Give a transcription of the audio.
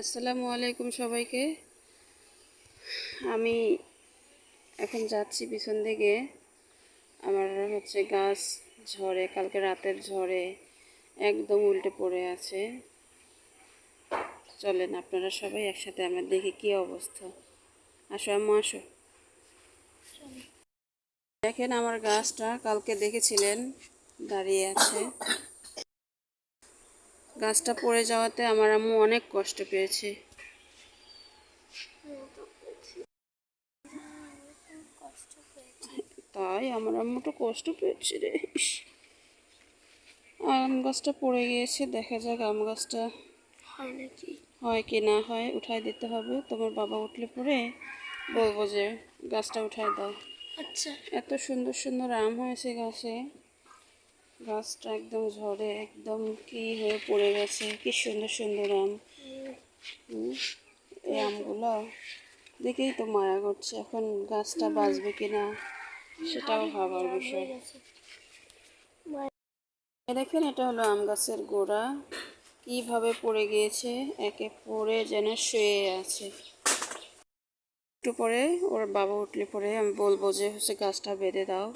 আসসালামু আলাইকুম সবাইকে। আমি এখন যাচ্ছি পিছন দিকে। আমার গাছ ঝড়ে, কালকে রাতের ঝড়ে একদম উল্টে পড়ে আছে। চলেন আপনারা সবাই একসাথে আমরা দেখি কি অবস্থা। আসো আম্মু আসো। দেখেন আমার গাছটা কালকে দেখেছিলেন দাঁড়িয়ে আছে। গাছটা পড়ে যাওয়াতে আমার আম্মু অনেক কষ্ট পেয়েছে। তাই আমার আম্মুটা কষ্ট পেয়েছে রে। আম গাছটা পড়ে গিয়েছে, দেখা যাক আম গাছটা হয় নাকি, হয় কি না হয়। উঠাই দিতে হবে, তোমার বাবা উঠলে পরে বলবো যে গাছটা উঠাই দাও। আচ্ছা এত সুন্দর সুন্দর আম হয়েছে গাছে, গাছটা একদম ঝড়ে একদম কি হয়ে পড়ে গেছে। কি সুন্দর সুন্দর আম। এই আমগুলো দেখেই তো মায়া করছে। এখন গাছটা বাঁচবে কিনা সেটাও ভাবার বিষয়। দেখেন এটা হলো আম গাছের গোড়া, কিভাবে পড়ে গিয়েছে, একে পড়ে যেন শুয়ে আছে। একটু পরে ওর বাবা উঠলে পরে আমি বলবো যে গাছটা বেঁধে দাও।